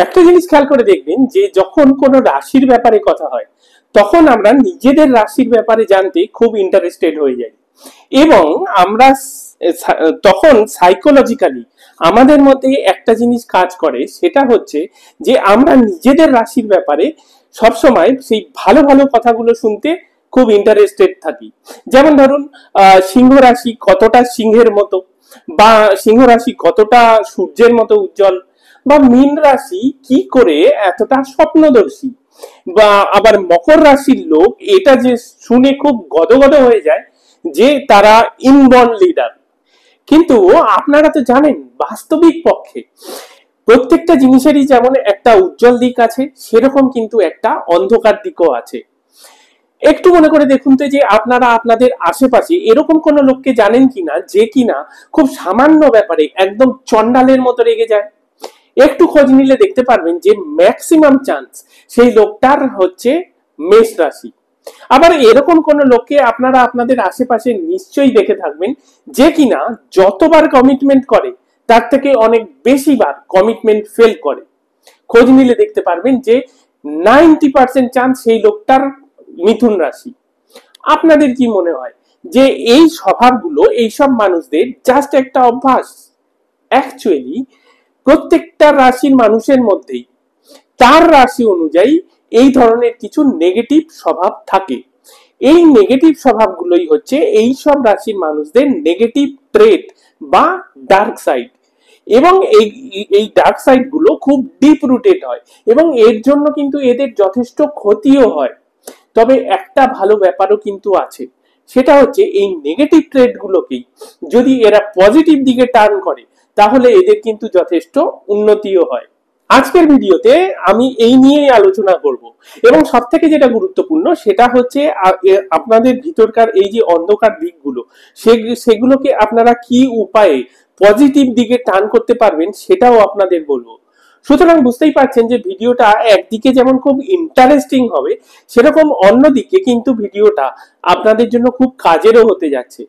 একটা জিনিস খেয়াল করে দেখবেন যে যখন কোনো রাশির ব্যাপারে কথা হয় তখন আমরা নিজেদের রাশির ব্যাপারে জানতে খুব ইন্টারেস্টেড হয়ে যাই এবং আমরা তখন সাইকোলজিক্যালি আমাদের মধ্যে একটা জিনিস কাজ করে, সেটা হচ্ছে যে আমরা নিজেদের রাশির ব্যাপারে সবসময় সেই ভালো ভালো কথাগুলো শুনতে খুব ইন্টারেস্টেড থাকি। যেমন ধরুন সিংহ রাশি কতটা সিংহের মতো, বা সিংহ রাশি কতটা সূর্যের মতো উজ্জ্বল, বা মীন রাশি কি করে এতটা স্বপ্নদর্শী, বা আবার মকর রাশির লোক এটা যে শুনে খুব গদগদ হয়ে যায় যে তারা ইনবর্ন লিডার। কিন্তু আপনারা তো জানেন বাস্তবিক পক্ষে প্রত্যেকটা জিনিসেরই যেমন একটা উজ্জ্বল দিক আছে, সেরকম কিন্তু একটা অন্ধকার দিকও আছে। একটু মনে করে দেখুন তো যে আপনারা আপনাদের আশেপাশে এরকম কোন লোককে জানেন কিনা যে কিনা খুব সামান্য ব্যাপারে একদম চন্ডালের মতো রেগে যায়। একটু খোঁজ নিলে দেখতে পারবেন যে ম্যাক্সিমাম চান্স সেই লোকটার হচ্ছে মেষ রাশি। আবার এরকম কোন লোককে আপনারা আপনাদের আশেপাশে নিশ্চয়ই দেখে থাকবেন যে কিনা যতবার কমিটমেন্ট করে তার থেকে অনেক বেশিবার কমিটমেন্ট ফেল করে। খোঁজ নিলে দেখতে পারবেন যে 90% চান্স সেই লোকটার মিথুন রাশি। আপনাদের কি মনে হয় যে এই স্বভাবগুলো এইসব মানুষদের জাস্ট একটা অভ্যাস? অ্যাকচুয়ালি প্রত্যেকটা রাশির মানুষের মধ্যেই তার রাশি অনুযায়ী এই ধরনের কিছু নেগেটিভ স্বভাব থাকে। এই নেগেটিভ স্বভাবগুলোই হচ্ছে এই সব রাশির মানুষদের নেগেটিভ ট্রেট বা ডার্ক সাইড, এবং এই ডার্ক সাইড গুলো খুব ডিপ রুটেড হয় এবং এর জন্য কিন্তু এদের যথেষ্ট ক্ষতিও হয়। তবে একটা ভালো ব্যাপারও কিন্তু আছে, সেটা হচ্ছে এই নেগেটিভ ট্রেড গুলোকেই যদি এরা পজিটিভ দিকে টার্ন করে তাহলে এদের কিন্তু যথেষ্ট উন্নতিও হয়। আজকের ভিডিওতে আমি এই নিয়েই আলোচনা করব, এবং সব থেকে যেটা গুরুত্বপূর্ণ সেটা হচ্ছে আপনাদের ভিতরকার এই যে অন্ধকার দিকগুলো সেগুলোকে আপনারা কি উপায়ে পজিটিভ দিকে টার্ন করতে পারবেন সেটাও আপনাদের বলবো। সুতরাং বুঝতেই পারছেন যে ভিডিওটা একদিকে যেমন খুব ইন্টারেস্টিং হবে, সেরকম অন্যদিকে কিন্তু ভিডিওটা আপনাদের জন্য খুব কাজেরও হতে যাচ্ছে।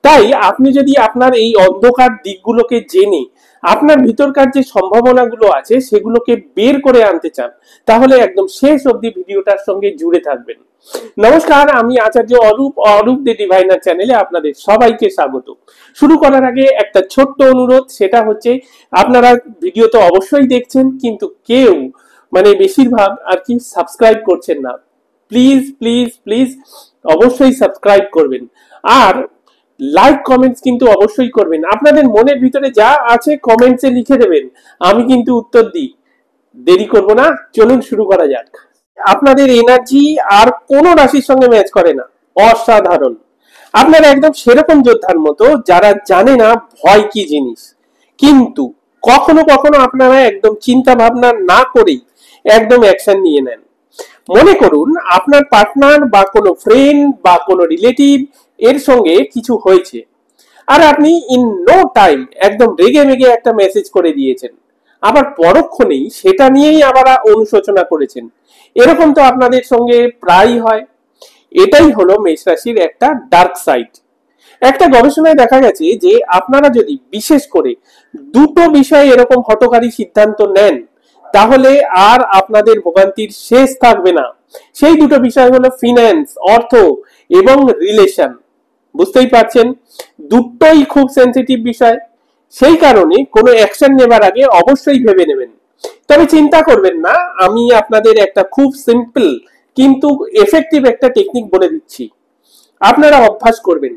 তাই আপনি যদি আপনার এই অন্ধকার দিকগুলোকে জেনে আপনার ভিতরকার যে সম্ভাবনাগুলো আছে সেগুলোকে বের করে আনতে চান, তাহলে একদম শেষ অবধি ভিডিওটার সঙ্গে জুড়ে থাকবেন। নমস্কার, আমি আচার্য অরূপ দ্য ডিভাইনার চ্যানেলে আপনাদের সবাইকে স্বাগত। শুরু করার আগে একটা ছোট্ট অনুরোধ, সেটা হচ্ছে আপনারা ভিডিও তো অবশ্যই দেখছেন কিন্তু কেউ বেশিরভাগ আর কি সাবস্ক্রাইব করছেন না। প্লিজ প্লিজ প্লিজ অবশ্যই সাবস্ক্রাইব করবেন, আর লাইক কমেন্টস কিন্তু অবশ্যই করবেন। আপনাদের মনের ভিতরে যা আছে কমেন্টসে লিখে দেবেন, আমি কিন্তু উত্তর দিই। দেরি করব না, চলুন শুরু করা যাক। আপনাদের এনার্জি আর কোনো রাশির সঙ্গে ম্যাচ করে না, অসাধারণ। আপনারা একদম সেরকম যোদ্ধার মতো যারা জানে না ভয় কি জিনিস, কিন্তু কখনো কখনো আপনারা একদম চিন্তা ভাবনা না করেই একদম অ্যাকশন নিয়ে নেন। মনে করুন আপনার পার্টনার বা কোনো ফ্রেন্ড বা কোনো রিলেটিভ এর সঙ্গে কিছু হয়েছে, আর আপনি ইন নো টাইম একদম রেগে মেগে একটা মেসেজ করে দিয়েছেন, আবার পরক্ষণেই সেটা নিয়েই আবার অনুশোচনা করেছেন। এরকম তো আপনাদের সঙ্গে প্রায় হয়। এটাই হলো মেষ রাশির একটা ডার্ক সাইড। একটা গবেষণায় দেখা গেছে যে আপনারা যদি বিশেষ করে দুটো বিষয়ে এরকম হঠকারী সিদ্ধান্ত নেন তাহলে আর আপনাদের ভোগান্তির শেষ থাকবে না। সেই দুটো বিষয় হলো ফিন্যান্স, অর্থ এবং রিলেশন। বুঝতেই পারছেন দুটোই খুব সেনসিটিভ বিষয়, সেই কারণে কোনো অ্যাকশন নেবার আগে অবশ্যই ভেবে নেবেন। তবে চিন্তা করবেন না, আমি আপনাদের একটা খুব সিম্পল কিন্তু এফেক্টিভ একটা টেকনিক বলে দিচ্ছি, আপনারা অভ্যাস করবেন,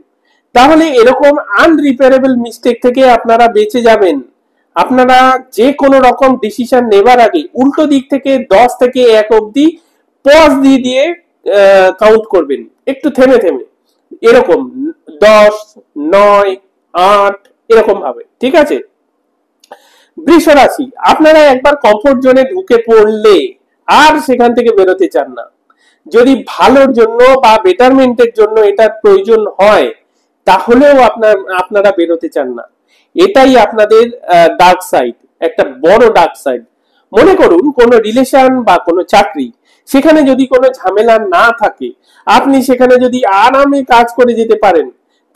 তাহলে এরকম আনরিপেয়ারেবল মিস্টেক থেকে আপনারা বেঁচে যাবেন। আপনারা যে কোনো রকম ডিসিশন নেবার আগে উল্টো দিক থেকে 10 থেকে 1 অবধি পজ দিয়ে দিয়ে কাউন্ট করবেন, একটু থেমে থেমে, এরকম 10, 9, 8 এরকম ভাবে, ঠিক আছে? বৃষ রাশি, আপনারা একবার কমফোর্ট জোনে ঢুকে পড়লে আর সেখান থেকে বেরোতে চান না। যদি ভালোর জন্য বা বেটারমেন্টের জন্য এটার প্রয়োজন হয় তাহলেও আপনারা বেরোতে চান না। এটাই আপনাদের ডার্ক সাইড, একটা বড় ডার্ক সাইড। মনে করুন কোনো রিলেশন বা কোনো চাকরি, সেখানে যদি কোনো ঝামেলা না থাকে, আপনি সেখানে যদি আরামে কাজ করে যেতে পারেন,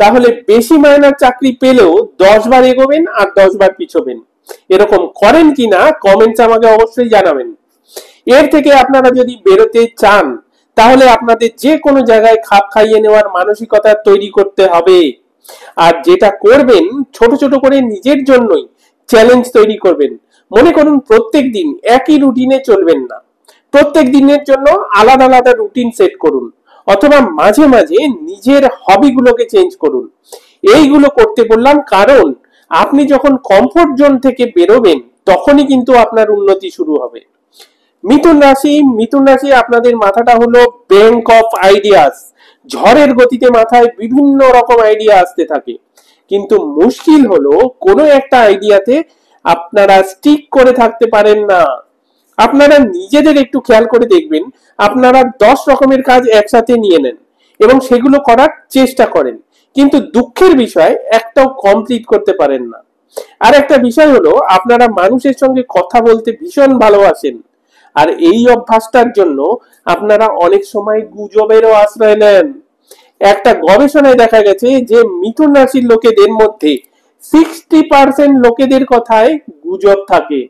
তাহলে বেশি মাইনার চাকরি পেলেও 10 বার এগোবেন আর 10 বার পিছোবেন। এরকম করেন কিনা কমেন্টস আমাকে অবশ্যই জানাবেন। এর থেকে আপনারা যদি বেরোতে চান তাহলে আপনাদের যে কোনো জায়গায় খাপ খাইয়ে নেওয়ার মানসিকতা তৈরি করতে হবে। আর যেটা করবেন, ছোট ছোট করে নিজের জন্যই চ্যালেঞ্জ তৈরি করবেন। মনে করুন প্রত্যেক দিন একই রুটিনে চলবেন না, প্রত্যেক দিনের জন্য আলাদা আলাদা রুটিন সেট করুন, অথবা মাঝে মাঝে নিজের হবিগুলোকে চেঞ্জ করুন। এইগুলো করতে বললাম কারণ আপনি যখন কমফোর্ট জোন থেকে বেরোবেন তখনই কিন্তু আপনার উন্নতি শুরু হবে। মিথুন রাশি আপনাদের মাথাটা হলো ব্যাংক অফ আইডিয়াস। ঝড়ের গতিতে মাথায় বিভিন্ন রকম আইডিয়া আসতে থাকে, কিন্তু মুশকিল হলো কোনো একটা আইডিয়াতে আপনারা স্টিক করে থাকতে পারেন না। আপনারা নিজেদের একটু খেয়াল করে দেখবেন, আপনারা 10 রকমের কাজ একসাথে নিয়ে নেন এবং সেগুলো করার চেষ্টা করেন, কিন্তু দুঃখের বিষয় একটাও কমপ্লিট করতে পারেন না। আর একটা বিষয় হলো, আপনারা মানুষের সঙ্গে কথা বলতে ভীষণ ভালোবাসেন, আর এই অভ্যাসটার জন্য আপনারা অনেক সময় গুজবেরও আশ্রয় নেন। একটা গবেষণায় দেখা গেছে যে মিথুন রাশির লোকেদের মধ্যে 60% লোকেদের কথায় গুজব থাকে।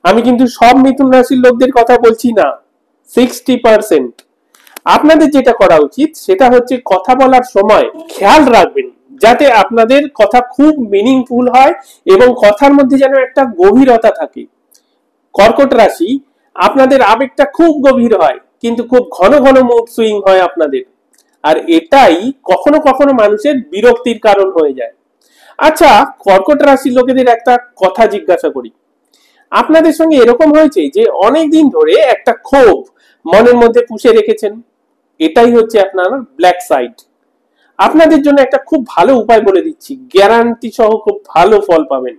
আমি কিন্তু সব মিথুন রাশির লোকদের কথা বলছি না, 60%। আপনাদের যেটা করা উচিত সেটা হচ্ছে কথা বলার সময় খেয়াল রাখবেন যাতে আপনাদের কথা খুব মিনিংফুল হয় এবং কথার মধ্যে যেন একটা গভীরতা থাকে। কর্কট রাশি, আপনাদের আবেগটা খুব গভীর হয় কিন্তু খুব ঘন ঘন মুড সুইং হয় আপনাদের, আর এটাই কখনো কখনো মানুষের বিরক্তির কারণ হয়ে যায়। আচ্ছা, কর্কট রাশির লোকেদের একটা কথা জিজ্ঞাসা করি, আপনাদের সঙ্গে এরকম হয়েছে যে অনেক দিন ধরে একটা ক্ষোভ মনের মধ্যে পুষে রেখেছেন? এটাই হচ্ছে আপনার ব্ল্যাক সাইড। আপনাদের জন্য একটা খুব ভালো উপায় বলে দিচ্ছি, গ্যারান্টি সহ খুব ভালো ফল পাবেন।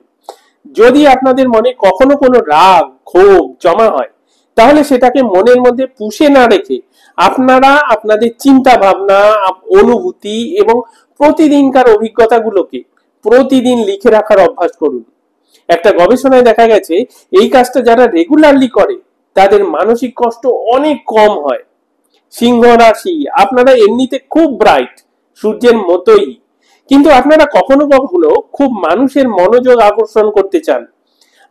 যদি আপনাদের মনে কখনো কোনো রাগ ক্ষোভ জমা হয় তাহলে সেটাকে মনের মধ্যে পুষে না রেখে আপনারা আপনাদের চিন্তা ভাবনা, অনুভূতি এবং প্রতিদিনকার অভিজ্ঞতাগুলোকে প্রতিদিন লিখে রাখার অভ্যাস করুন। একটা গবেষণায় দেখা গেছে এই কাজটা যারা রেগুলারলি করে তাদের মানসিক কষ্ট অনেক কম হয়। সিংহ রাশি, আপনারা এমনিতে খুব ব্রাইট, সূর্যের মতোই, কিন্তু আপনারা কখনো কখনো খুব মানুষের মনোযোগ আকর্ষণ করতে চান।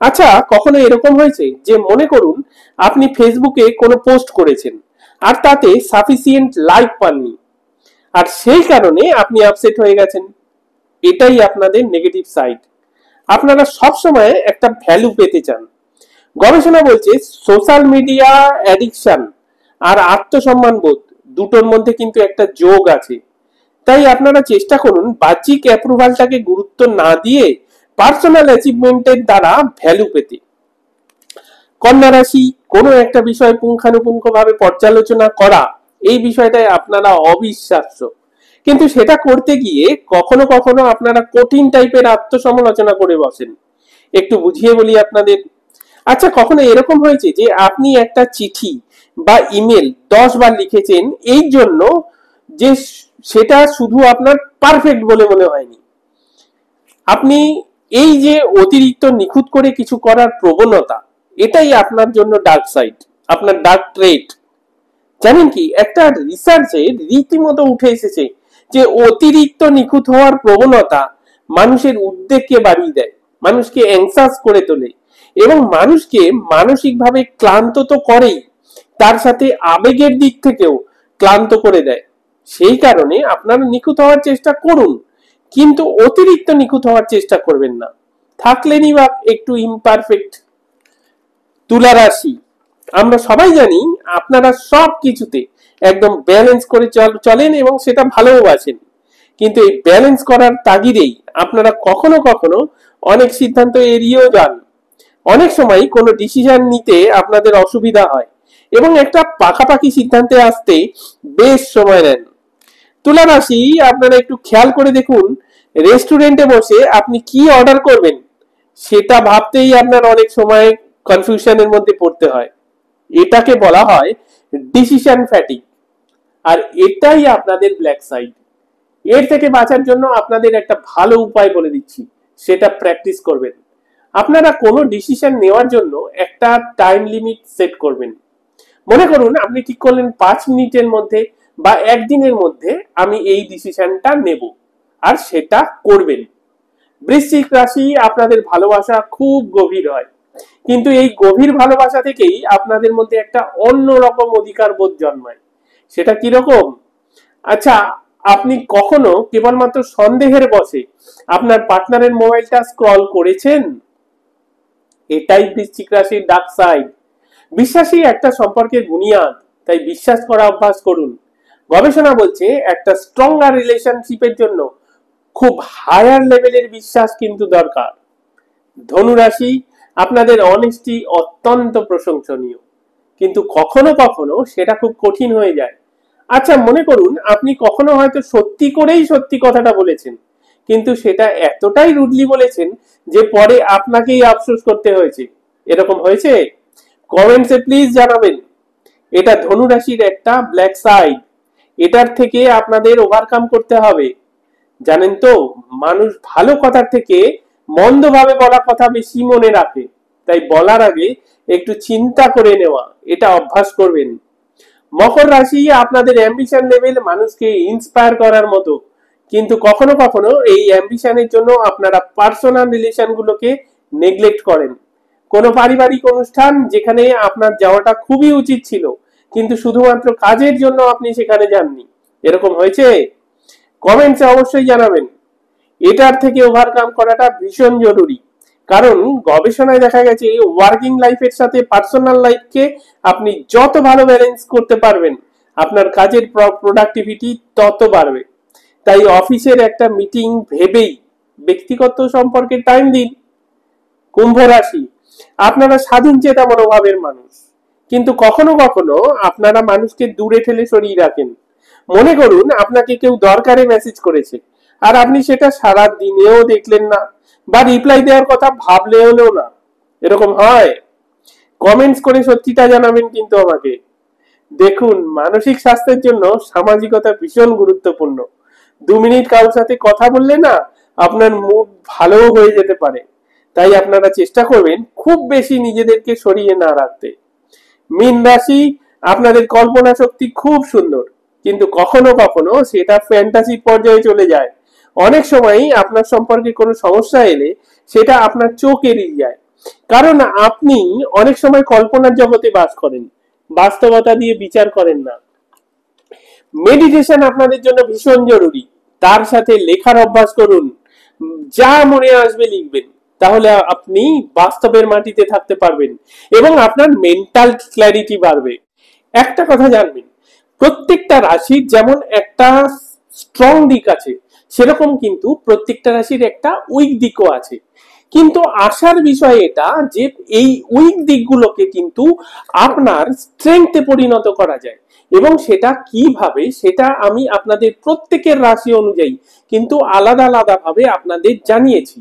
আচ্ছা, কখনো এরকম হয়েছে যে মনে করুন আপনি ফেসবুকে কোনো পোস্ট করেছেন আর তাতে সাফিসিয়েন্ট লাইক পাননি, আর সেই কারণে আপনি আপসেট হয়ে গেছেন। এটাই আপনাদের নেগেটিভ সাইড। আপনারা সব সময় একটা ভ্যালু পেতে চান। গবেষণা বলছে সোশ্যাল মিডিয়া অ্যাডিকশন আর আত্মসম্মান বোধ দুটোর মধ্যে কিন্তু একটা যোগ আছে। তাই আপনারা চেষ্টা করুন বাহ্যিক অ্যাপ্রুভালটাকে গুরুত্ব না দিয়ে পার্সোনাল অ্যাচিভমেন্টের দ্বারা ভ্যালু পেতে। কন্যা রাশি, কোনো একটা বিষয় পুঙ্খানুপুঙ্খভাবে পর্যালোচনা করা, এই বিষয়টাই আপনারা অবিশ্বাস্য, কিন্তু সেটা করতে গিয়ে কখনো কখনো আপনারা কঠিন টাইপের আত্মসমালোচনা করে বসেন। একটু বুঝিয়ে বলি আপনাদের। আচ্ছা, কখনো এরকম হয়েছে যে আপনি একটা চিঠি বা ইমেল 10 বার লিখেছেন এই জন্য যে সেটা শুধু আপনার পারফেক্ট বলে মনে হয়নি? আপনি এই যে অতিরিক্ত নিখুঁত করে কিছু করার প্রবণতা, এটাই আপনার জন্য ডার্ক সাইড, আপনার ডার্ক ট্রেট। জানেন কি, একটা রিসার্চে রীতিমতো উঠে এসেছে যে অতিরিক্ত নিখুঁত হওয়ার প্রবণতা মানুষের উদ্বেগকে বাড়িয়ে দেয়, মানুষকে অ্যাংসাস করে তোলে এবং মানুষকে মানসিকভাবে ক্লান্ত তো করেই, তার সাথে আবেগের দিক থেকেও ক্লান্ত করে দেয়। সেই কারণে আপনারা নিখুঁত হওয়ার চেষ্টা করুন, কিন্তু অতিরিক্ত নিখুঁত হওয়ার চেষ্টা করবেন না, থাকলেনই বা একটু ইমপারফেক্ট। তুলা রাশি, আমরা সবাই জানি আপনারা সব কিছুতে একদম ব্যালেন্স করে চলেন এবং সেটা ভালোবাসেন, কিন্তু এই ব্যালেন্স করার তাগিদেই আপনারা কখনো কখনো অনেক সিদ্ধান্ত এড়িয়েও যান। অনেক সময় কোনো ডিসিশন নিতে আপনাদের অসুবিধা হয় এবং একটা পাকাপাকি সিদ্ধান্তে আসতে বেশ সময় নেন। তুলা রাশি, আপনারা একটু খেয়াল করে দেখুন, রেস্টুরেন্টে বসে আপনি কি অর্ডার করবেন সেটা ভাবতেই আপনার অনেক সময় কনফিউশনের মধ্যে পড়তে হয়। এটাকে বলা হয় ডিসিশন ফ্যাটিক, আর এটাই আপনাদের ব্ল্যাক সাইড। এর থেকে বাঁচার জন্য আপনাদের একটা ভালো উপায় বলে দিচ্ছি, সেটা প্র্যাকটিস করবেন। আপনারা কোনো ডিসিশন নেওয়ার জন্য একটা টাইম লিমিট সেট করবেন। মনে করুন আপনি ঠিক করলেন 5 মিনিটের মধ্যে বা একদিনের মধ্যে আমি এই ডিসিশনটা নেব, আর সেটা করবেন। বৃশ্চিক রাশি, আপনাদের ভালোবাসা খুব গভীর হয়, কিন্তু এই গভীর ভালোবাসা থেকেই আপনাদের মধ্যে একটা অন্যরকম অধিকার বোধ জন্মায়। সেটা কিরকম? আচ্ছা, আপনি কখনো কেবলমাত্র সন্দেহের বশে আপনার পার্টনারের মোবাইলটা স্ক্রল করেছেন? এটাই বৃশ্চিক রাশির ডার্ক সাইড। বিশ্বাসই একটা সম্পর্কের বুনিয়াদ, তাই বিশ্বাস করা অভ্যাস করুন। গবেষণা বলছে একটা স্ট্রঙ্গার রিলেশনশিপের জন্য খুব হায়ার লেভেলের বিশ্বাস কিন্তু দরকার। ধনুরাশি, আপনাদের অনেস্টি অত্যন্ত প্রশংসনীয়, কিন্তু কখনো কখনো সেটা খুব কঠিন হয়ে যায়। আচ্ছা, মনে করুন আপনি কখনো হয়তো সত্যি করেই সত্যি কথাটা বলেছেন, কিন্তু সেটা এতটাই রুডলি বলেছেন যে পরে আপনাকেই আফসোস করতে হয়েছে। এরকম হয়েছে? কমেন্টসে প্লিজ জানাবেন। এটা ধনুরাশির একটা ব্ল্যাক সাইড, এটার থেকে আপনাদের ওভারকাম করতে হবে। জানেন তো, মানুষ ভালো কথার থেকে মন্দভাবে বলা কথা বেশি মনে রাখে, তাই বলার আগে একটু চিন্তা করে নেওয়া, এটা অভ্যাস করবেন। মকর রাশি, আপনাদের অ্যাম্বিশন লেভেল মানুষকে ইন্সপায়ার করার মতো, কিন্তু কখনো কখনো এই অ্যাম্বিশনের জন্য আপনারা পার্সোনাল রিলেশন গুলোকে নেগলেক্ট করেন। কোনো পারিবারিক অনুষ্ঠান যেখানে আপনার যাওয়াটা খুবই উচিত ছিল, কিন্তু শুধুমাত্র কাজের জন্য আপনি সেখানে যাননি, এরকম হয়েছে? কমেন্টসে অবশ্যই জানাবেন। এটার থেকে ওভারকাম করাটা ভীষণ জরুরি, কারণ গবেষণায় দেখা গেছে ওয়ার্কিং লাইফের সাথে পার্সোনাল লাইফকে আপনি যত ভালো ব্যালেন্স করতে পারবেন, আপনার কাজের প্রোডাক্টিভিটি তত বাড়বে। তাই অফিসের একটা মিটিং ভেবেই ব্যক্তিগত সম্পর্কে টাইম দিন। কুম্ভ রাশি, আপনারা স্বাধীন চেতা মনোভাবের মানুষ, কিন্তু কখনো কখনো আপনারা মানুষকে দূরে ঠেলে সরিয়ে রাখেন। মনে করুন আপনাকে কেউ দরকারে মেসেজ করেছে, আর আপনি সেটা সারা দিনেও দেখলেন না, বা রিপ্লাই দেওয়ার কথা ভাবলে হলেও না। এরকম হয়? কমেন্টস করে সত্যিটা জানাবেন কিন্তু আমাকে। দেখুন, মানসিক স্বাস্থ্যের জন্য সামাজিকতা ভীষণ গুরুত্বপূর্ণ। 2 মিনিট কারোর সাথে কথা বললে না, আপনার মুড ভালো হয়ে যেতে পারে। তাই আপনারা চেষ্টা করবেন খুব বেশি নিজেদেরকে সরিয়ে না রাখতে। মীন রাশি, আপনাদের কল্পনা শক্তি খুব সুন্দর, কিন্তু কখনো কখনো সেটা ফ্যান্টাসি পর্যায়ে চলে যায়। অনেক সময়ই আপনার সম্পর্কে কোনো সমস্যা এলে সেটা আপনার চোখ এড়িয়ে যায়, কারণ আপনি অনেক সময় কল্পনার জগতে বাস করেন, বাস্তবতা দিয়ে বিচার করেন না। মেডিটেশন আপনাদের জন্য ভীষণ জরুরি, তার সাথে লেখার অভ্যাস করুন। যা মনে আসবে লিখবেন, তাহলে আপনি বাস্তবের মাটিতে থাকতে পারবেন এবং আপনার মেন্টাল ক্ল্যারিটি বাড়বে। একটা কথা জানবেন, প্রত্যেকটা রাশির যেমন একটা স্ট্রং দিক আছে, সেরকম কিন্তু প্রত্যেকটা রাশির একটা উইক দিকও আছে। কিন্তু আশার বিষয় এটা যে এই উইক দিকগুলোকে কিন্তু আপনার স্ট্রেংথে পরিণত করা যায়, এবং সেটা কিভাবে সেটা আমি আপনাদের প্রত্যেকের রাশি অনুযায়ী কিন্তু আলাদা আলাদা ভাবে আপনাদের জানিয়েছি।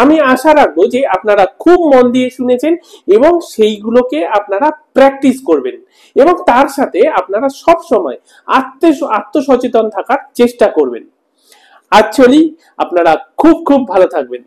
আমি আশা রাখবো যে আপনারা খুব মন দিয়ে শুনেছেন এবং সেইগুলোকে আপনারা প্র্যাকটিস করবেন, এবং তার সাথে আপনারা সব সময় আত্মসচেতন থাকার চেষ্টা করবেন। অ্যাকচুয়ালি আপনারা খুব খুব ভালো থাকবেন।